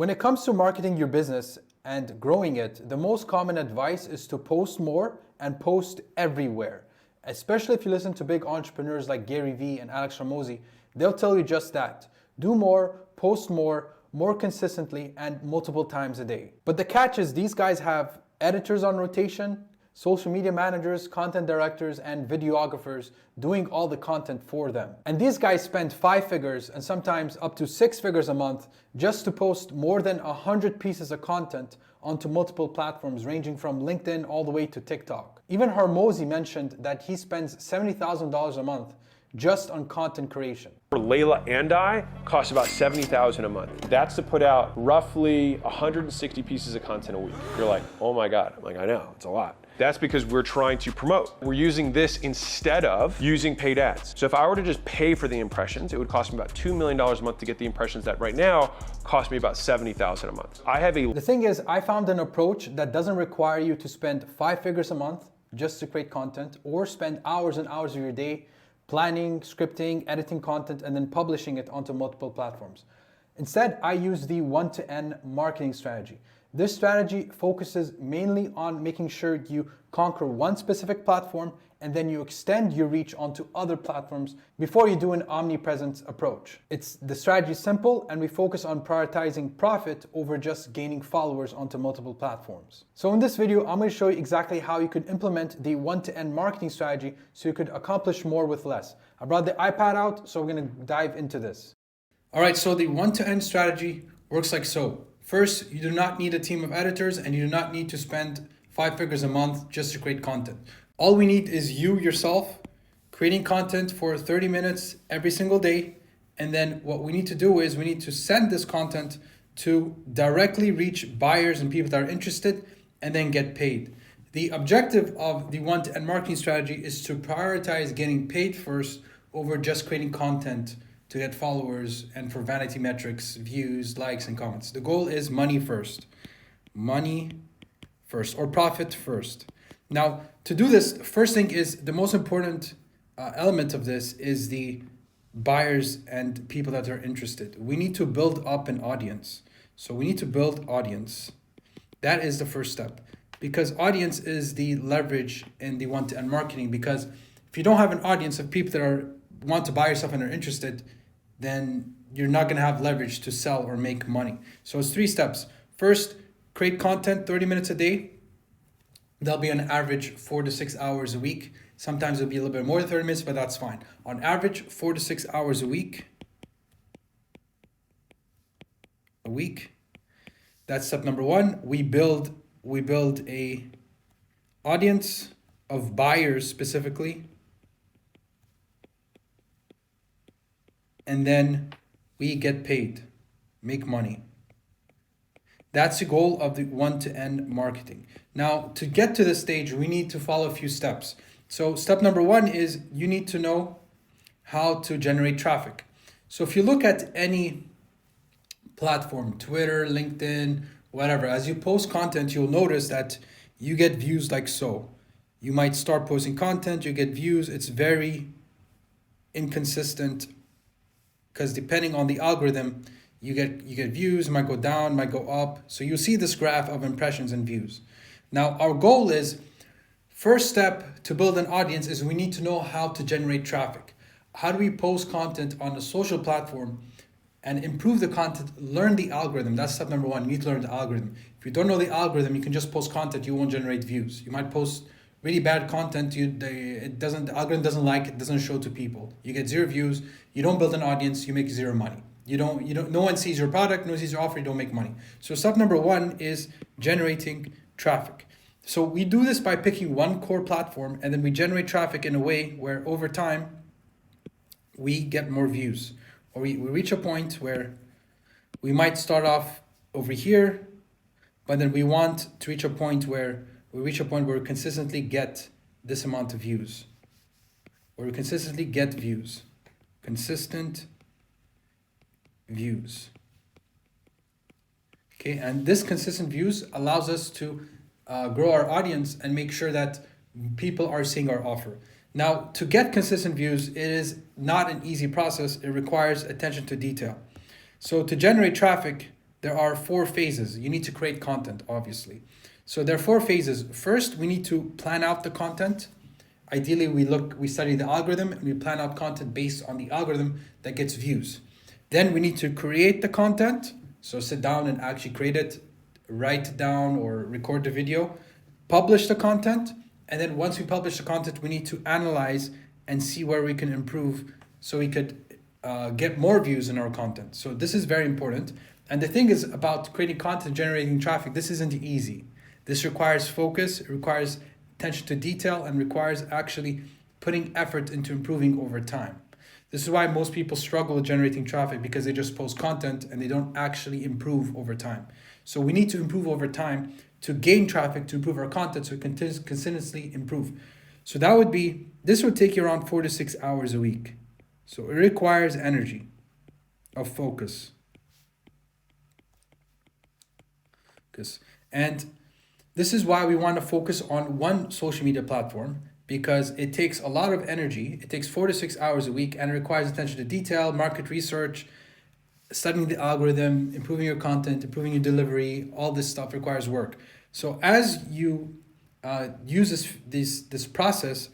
When it comes to marketing your business and growing it, the most common advice is to post more and post everywhere. Especially if you listen to big entrepreneurs like Gary Vee and Alex Hormozi, they'll tell you just that. Do more, post more consistently, and multiple times a day. But the catch is these guys have editors on rotation, social media managers, content directors, and videographers doing all the content for them. And these guys spend 5 figures and sometimes up to 6 figures a month just to post more than 100 pieces of content onto multiple platforms ranging from LinkedIn all the way to TikTok. Even Hormozi mentioned that he spends $70,000 a month just on content creation. For Layla and I, costs about $70,000 a month. That's to put out roughly 160 pieces of content a week. You're like, oh my God. I'm like, I know, it's a lot. That's because we're trying to promote. We're using this instead of using paid ads. So if I were to just pay for the impressions, it would cost me about $2 million a month to get the impressions that right now cost me about $70,000 a month. The thing is, I found an approach that doesn't require you to spend 5 figures a month just to create content or spend hours and hours of your day planning, scripting, editing content, and then publishing it onto multiple platforms. Instead, I use the 1-to-N marketing strategy. This strategy focuses mainly on making sure you conquer one specific platform and then you extend your reach onto other platforms before you do an omnipresent approach. The strategy is simple, and we focus on prioritizing profit over just gaining followers onto multiple platforms. So in this video, I'm going to show you exactly how you could implement the 1-to-N marketing strategy so you could accomplish more with less. I brought the iPad out, so we're going to dive into this. All right, so the 1-to-N strategy works like so. First, you do not need a team of editors and you do not need to spend 5 figures a month just to create content. All we need is you yourself creating content for 30 minutes every single day. And then what we need to do is we need to send this content to directly reach buyers and people that are interested and then get paid. The objective of the 1-to-N marketing strategy is to prioritize getting paid first over just creating content to get followers and for vanity metrics, views, likes, and comments. The goal is money first. Money first, or profit first. Now, to do this, first thing is the most important element of this is the buyers and people that are interested. We need to build up an audience. So we need to build audience. That is the first step, because audience is the leverage in the 1-to-N marketing. Because if you don't have an audience of people that want to buy your stuff and are interested, then you're not going to have leverage to sell or make money. So it's 3 steps. First, create content 30 minutes a day. That'll be on average 4 to 6 hours a week. Sometimes it'll be a little bit more than 30 minutes, but that's fine. On average, 4 to 6 hours a week. That's step number 1. We build a audience of buyers specifically. And then we get paid, make money. That's the goal of the 1-to-N marketing. Now, to get to this stage, we need to follow a few steps. So step number 1 is you need to know how to generate traffic. So if you look at any platform, Twitter, LinkedIn, whatever, as you post content, you'll notice that you get views like so. You might start posting content, you get views. It's very inconsistent because depending on the algorithm, you get views, might go down, might go up. So you see this graph of impressions and views. Now, our goal is, first step to build an audience is we need to know how to generate traffic. How do we post content on a social platform and improve the content, learn the algorithm? That's step number 1. You need to learn the algorithm. If you don't know the algorithm, you can just post content, you won't generate views. You might post really bad content, the algorithm doesn't like it, doesn't show to people. You get 0 views, you don't build an audience, you make 0 money. No one sees your product, no one sees your offer, you don't make money. So step number 1 is generating traffic. So we do this by picking one core platform, and then we generate traffic in a way where over time we get more views, or we reach a point where we might start off over here, but then we want to reach a point where we consistently get this amount of views, or we consistently get views, consistent views. Okay, and this consistent views allows us to grow our audience and make sure that people are seeing our offer. Now, to get consistent views, it is not an easy process. It requires attention to detail. So to generate traffic, there are 4 phases. You need to create content, obviously. So there are 4 phases. First, we need to plan out the content. Ideally, we study the algorithm and we plan out content based on the algorithm that gets views. Then we need to create the content. So sit down and actually create it, write it down or record the video, publish the content. And then once we publish the content, we need to analyze and see where we can improve so we could get more views in our content. So this is very important. And the thing is about creating content, generating traffic, this isn't easy. This requires focus, it requires attention to detail, and requires actually putting effort into improving over time. This is why most people struggle with generating traffic, because they just post content and they don't actually improve over time. So we need to improve over time to gain traffic, to improve our content, so we can continuously improve. So this would take you around 4 to 6 hours a week. So it requires energy of focus. And this is why we want to focus on one social media platform, because it takes a lot of energy. It takes 4 to 6 hours a week and it requires attention to detail, market research, studying the algorithm, improving your content, improving your delivery. All this stuff requires work. So as you use this process,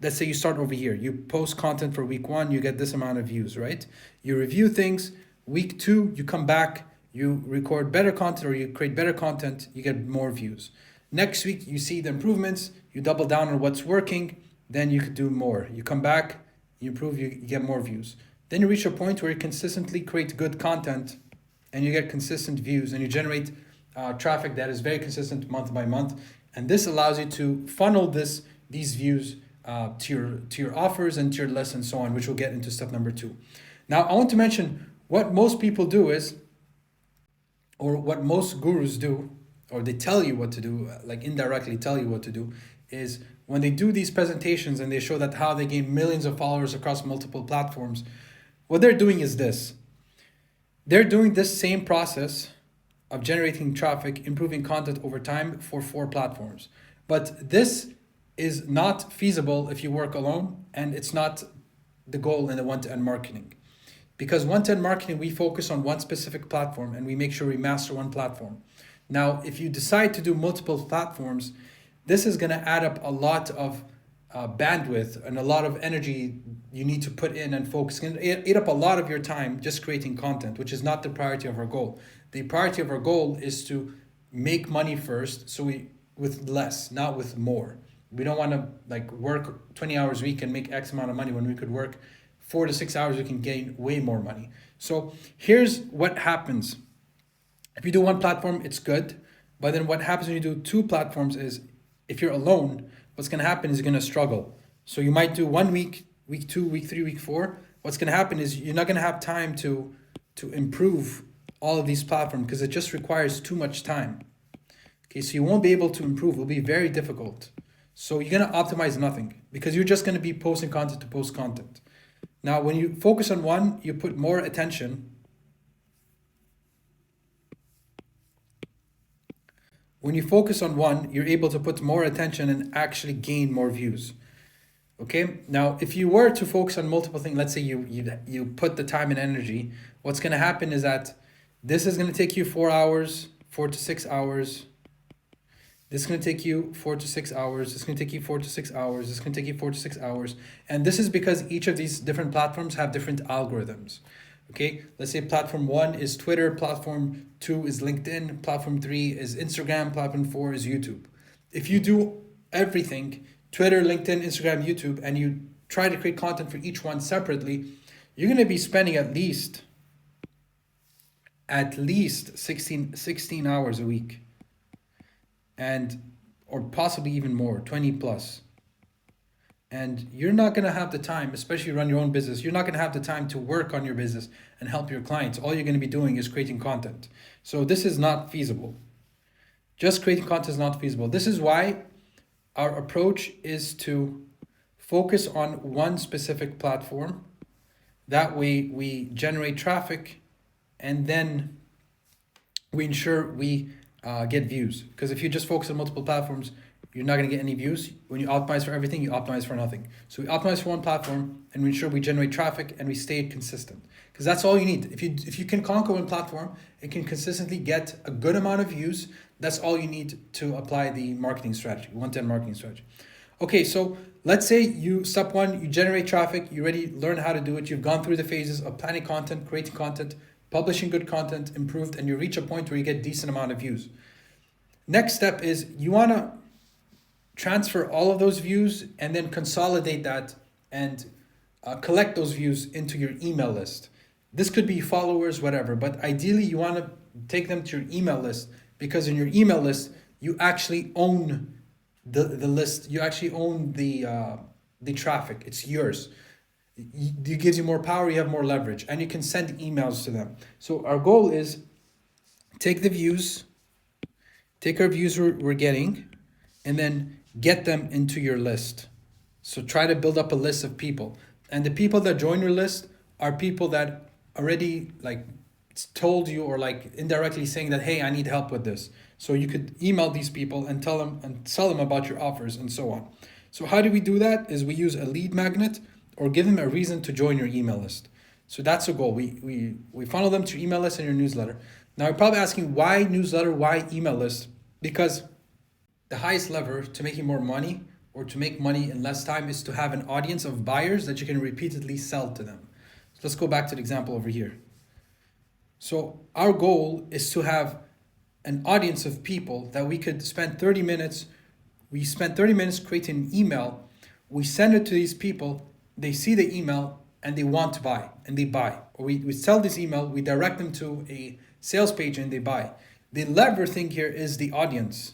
let's say you start over here. You post content for week 1, you get this amount of views, right? You review things. Week 2, you come back, you record better content or you create better content, you get more views. Next week, you see the improvements, you double down on what's working, then you could do more. You come back, you improve, you get more views. Then you reach a point where you consistently create good content and you get consistent views and you generate traffic that is very consistent month by month. And this allows you to funnel these views to your offers and to your lists and so on, which we'll get into step number 2. Now, I want to mention what most people do is, or what most gurus do, or they tell you what to do, like indirectly tell you what to do, is when they do these presentations and they show that how they gain millions of followers across multiple platforms, what they're doing is this. They're doing this same process of generating traffic, improving content over time for 4 platforms. But this is not feasible if you work alone, and it's not the goal in the one-to-one marketing. Because one-to-one marketing, we focus on one specific platform and we make sure we master one platform. Now, if you decide to do multiple platforms, this is going to add up a lot of bandwidth and a lot of energy you need to put in and focus. It's going to eat up a lot of your time just creating content, which is not the priority of our goal. The priority of our goal is to make money first, so with less, not with more. We don't want to work 20 hours a week and make X amount of money when we could work 4 to 6 hours, we can gain way more money. So here's what happens. If you do one platform, it's good. But then what happens when you do 2 platforms is, if you're alone, what's going to happen is you're going to struggle. So you might do 1 week, week 2, week 3, week 4. What's going to happen is you're not going to have time to improve all of these platforms, because it just requires too much time. Okay, so you won't be able to improve. It will be very difficult. So you're going to optimize nothing, because you're just going to be posting content to post content. Now, when you focus on one, you put more attention. When you focus on one, you're able to put more attention and actually gain more views. Okay. Now, if you were to focus on multiple things, let's say you put the time and energy, what's going to happen is that this is going to take you 4 hours, 4 to 6 hours. This is going to take you 4 to 6 hours. This is going to take you 4 to 6 hours. This is going to take you 4 to 6 hours. And this is because each of these different platforms have different algorithms. Okay, let's say platform 1 is Twitter, platform 2 is LinkedIn, platform 3 is Instagram, platform 4 is YouTube. If you do everything, Twitter, LinkedIn, Instagram, YouTube, and you try to create content for each one separately, you're going to be spending at least 16 hours a week. Or possibly even more, 20 plus. And you're not going to have the time, especially run your own business, you're not going to have the time to work on your business and help your clients. All you're going to be doing is creating content. So this is not feasible. Just creating content is not feasible. This is why our approach is to focus on one specific platform. That way we generate traffic and then we ensure we get views. Because if you just focus on multiple platforms, you're not going to get any views. When you optimize for everything, you optimize for nothing. So we optimize for one platform and we ensure we generate traffic and we stay consistent. Because that's all you need. If you can conquer one platform and can consistently get a good amount of views, that's all you need to apply the marketing strategy, 110 marketing strategy. Okay, so let's say step one, you generate traffic, you already learn how to do it, you've gone through the phases of planning content, creating content, publishing good content, improved, and you reach a point where you get decent amount of views. Next step is you want to transfer all of those views and then consolidate that and collect those views into your email list. This could be followers, whatever, but ideally you want to take them to your email list, because in your email list, you actually own the list. You actually own the traffic. It's yours. It gives you more power, you have more leverage, and you can send emails to them. So our goal is take our views we're getting, and then get them into your list. So try to build up a list of people. And the people that join your list are people that already told you or indirectly saying that, hey, I need help with this. So you could email these people and tell them and tell them about your offers and so on. So how do we do that? Is we use a lead magnet or give them a reason to join your email list. So that's the goal. We funnel them to your email list and your newsletter. Now you're probably asking, why newsletter, why email list? Because the highest lever to making more money or to make money in less time is to have an audience of buyers that you can repeatedly sell to them. So let's go back to the example over here. So our goal is to have an audience of people that we could spend 30 minutes. We spend 30 minutes creating an email. We send it to these people. They see the email and they want to buy and they buy. Or we sell this email, we direct them to a sales page and they buy. The lever thing here is the audience.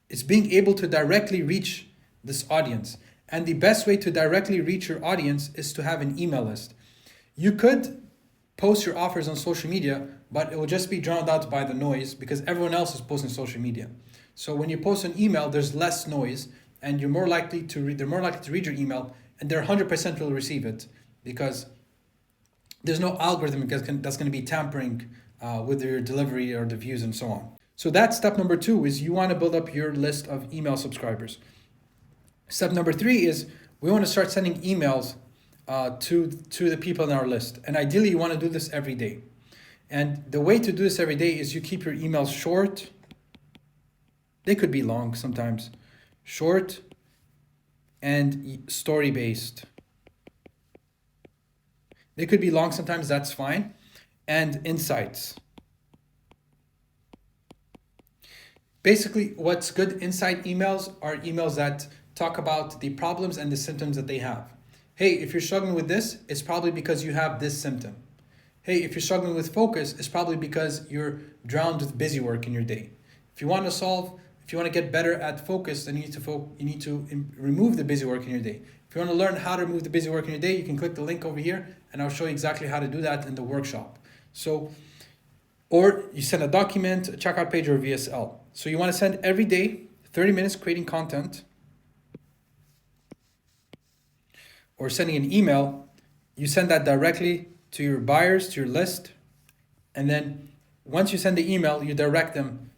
It's being able to directly reach this audience. And the best way to directly reach your audience is to have an email list. You could post your offers on social media, but it will just be drowned out by the noise because everyone else is posting social media. So when you post an email, there's less noise and they're more likely to read your email, and they're 100% will receive it because there's no algorithm that's going to be tampering with your delivery or the views and so on. So that's step number 2, is you want to build up your list of email subscribers. Step number 3 is we want to start sending emails to the people in our list. And ideally, you want to do this every day. And the way to do this every day is you keep your emails short. They could be long sometimes. Short and story-based. They could be long sometimes, that's fine. And insights. Basically, what's good insight emails are emails that talk about the problems and the symptoms that they have. Hey, if you're struggling with this, it's probably because you have this symptom. Hey, if you're struggling with focus, it's probably because you're drowned with busy work in your day. If you want to get better at focus, then you need to remove the busy work in your day. If you want to learn how to remove the busy work in your day, you can click the link over here and I'll show you exactly how to do that in the workshop. So, or you send a document, a checkout page, or a VSL. So you want to send every day 30 minutes creating content, or sending an email. You send that directly to your buyers, to your list. And then once you send the email, you direct them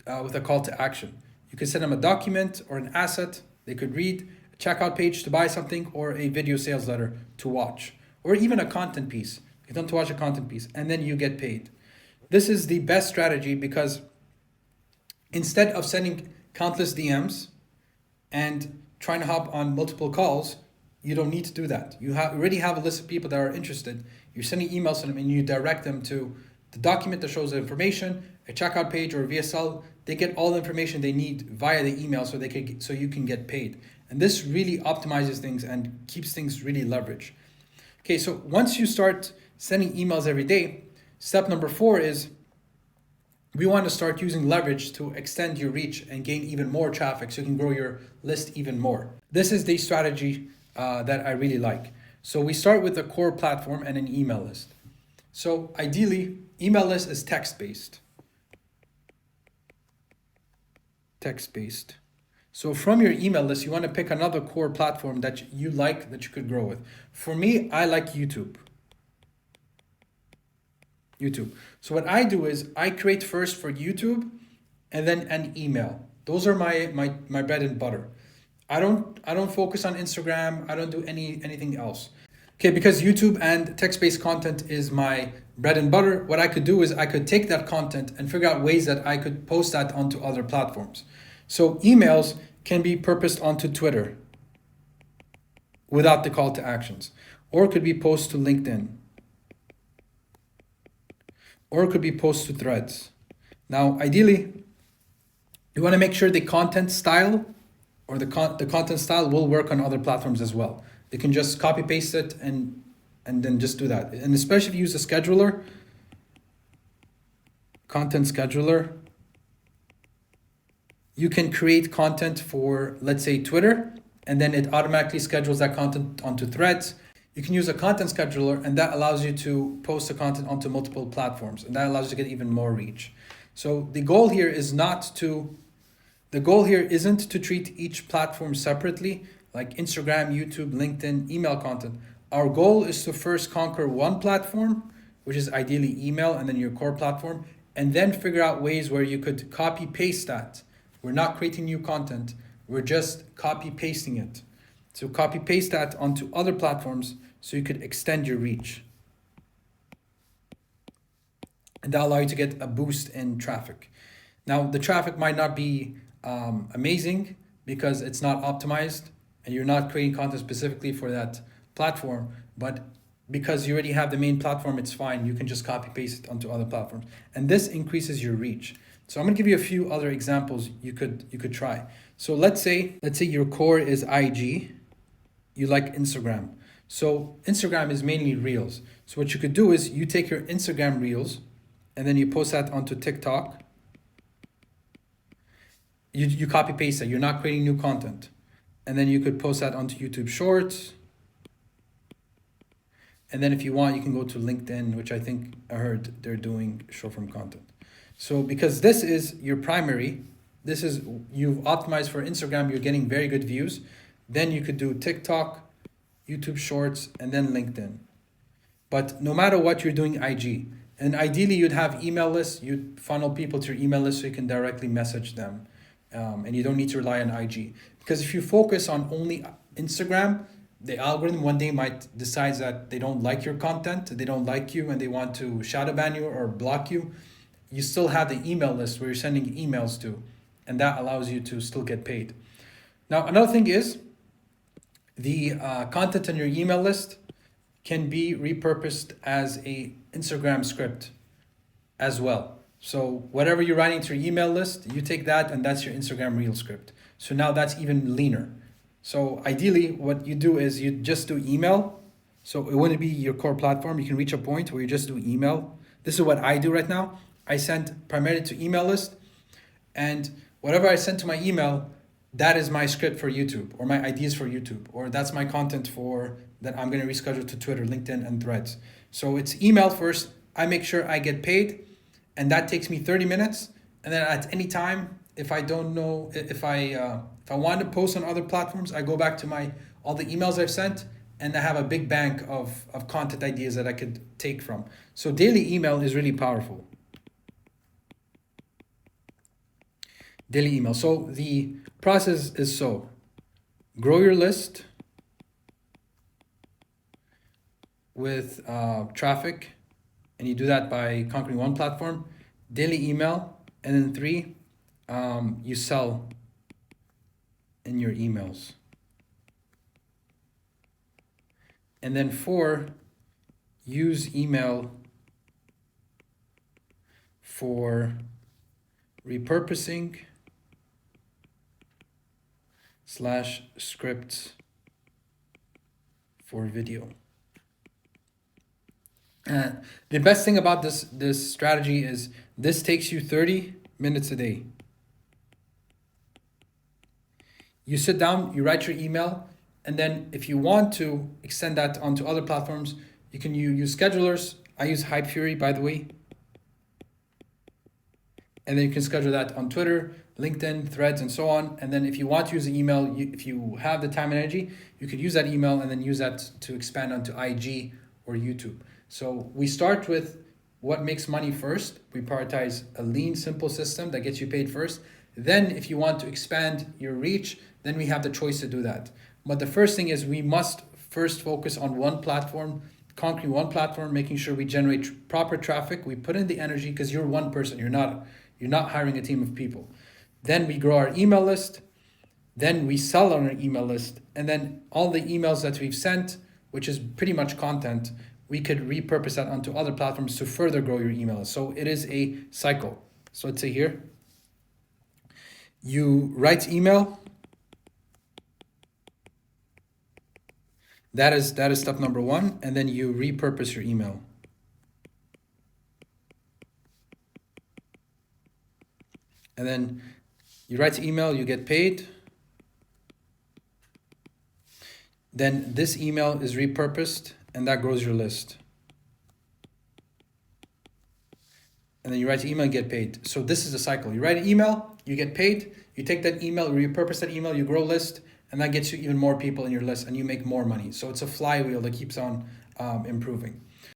with a call to action. You can send them a document or an asset they could read, a checkout page to buy something, or a video sales letter to watch, or even a content piece. Get them to watch a content piece, and then you get paid. This is the best strategy because instead of sending countless DMs and trying to hop on multiple calls, you don't need to do that. You already have a list of people that are interested. You're sending emails to them and you direct them to the document that shows the information, a checkout page, or a VSL. They get all the information they need via the email so you can get paid. And this really optimizes things and keeps things really leveraged. Okay, so once you start sending emails every day, step number 4 is we want to start using leverage to extend your reach and gain even more traffic so you can grow your list even more. This is the strategy that I really like. So we start with a core platform and an email list. So ideally, email list is text-based. Text-based. So from your email list, you want to pick another core platform that you like, that you could grow with. For me, I like YouTube. So what I do is I create first for YouTube and then an email. Those are my bread and butter. I don't focus on Instagram. I don't do anything else. Okay, because YouTube and text-based content is my bread and butter, what I could do is I could take that content and figure out ways that I could post that onto other platforms. So emails can be purposed onto Twitter without the call to actions, or it could be posted to LinkedIn, or it could be posted to Threads. Now, ideally, you want to make sure the content style or the content style will work on other platforms as well. You can just copy paste it and then just do that. And especially if you use a scheduler, content scheduler, you can create content for, let's say, Twitter, and then it automatically schedules that content onto Threads. You can use a content scheduler, and that allows you to post the content onto multiple platforms, and that allows you to get even more reach. So the goal here isn't to treat each platform separately, like Instagram, YouTube, LinkedIn, email content. Our goal is to first conquer one platform, which is ideally email, and then your core platform, and then figure out ways where you could copy paste that. We're not creating new content, we're just copy pasting it. So copy paste that onto other platforms so you could extend your reach. And that allows you to get a boost in traffic. Now, the traffic might not be amazing because it's not optimized and you're not creating content specifically for that platform, but because you already have the main platform, it's fine. You can just copy paste it onto other platforms. And this increases your reach. So I'm gonna give you a few other examples you could try. So let's say your core is IG, you like Instagram. So Instagram is mainly Reels. So what you could do is you take your Instagram Reels and then you post that onto TikTok. You copy paste it, you're not creating new content. And then you could post that onto YouTube Shorts. And then if you want, you can go to LinkedIn, which I heard they're doing short form content. So because this is your primary, you've optimized for Instagram, you're getting very good views. Then you could do TikTok, YouTube Shorts, and then LinkedIn. But no matter what, you're doing IG. And ideally, you'd have email lists. You'd funnel people to your email list so you can directly message them. And you don't need to rely on IG. Because if you focus on only Instagram, the algorithm one day might decide that they don't like your content, they don't like you, and they want to shadow ban you or block you. You still have the email list where you're sending emails to, and that allows you to still get paid. Now, another thing is the content on your email list can be repurposed as a Instagram script as well. So whatever you're writing to your email list, you take that and that's your Instagram Reel script. So now that's even leaner. So ideally what you do is you just do email. So it wouldn't be your core platform. You can reach a point where you just do email. This is what I do right now. I send primarily to email list, and whatever I send to my email, that is my script for YouTube or my ideas for YouTube, or that's my content for that I'm going to reschedule to Twitter, LinkedIn, and Threads. So it's email first. I make sure I get paid, and that takes me 30 minutes. And then at any time, if I don't know, if I want to post on other platforms, I go back to all the emails I've sent, and I have a big bank of content ideas that I could take from. So daily email is really powerful. Daily email. So the process is grow your list with traffic, and you do that by conquering one platform. Daily email, and then 3, you sell in your emails. And then 4, use email for repurposing / scripts for video. The best thing about this strategy is this takes you 30 minutes a day. You sit down, you write your email, and then if you want to extend that onto other platforms, you can use schedulers. I use Hypefury, by the way. And then you can schedule that on Twitter, LinkedIn, Threads, and so on. And then if you want to use the email, if you have the time and energy, you could use that email and then use that to expand onto IG or YouTube. So we start with what makes money first. We prioritize a lean, simple system that gets you paid first. Then if you want to expand your reach, then we have the choice to do that. But the first thing is we must first focus on one platform, conquering one platform, making sure we generate proper traffic. We put in the energy because you're one person. You're not hiring a team of people. Then we grow our email list. Then we sell on our email list. And then all the emails that we've sent, which is pretty much content, we could repurpose that onto other platforms to further grow your email list. So it is a cycle. So let's say here, you write email. That is step number one. And then you repurpose your email. And then you write email, you get paid. Then this email is repurposed and that grows your list. And then you write an email and get paid. So this is the cycle. You write an email, you get paid, you take that email, repurpose that email, you grow list, and that gets you even more people in your list and you make more money. So it's a flywheel that keeps on improving.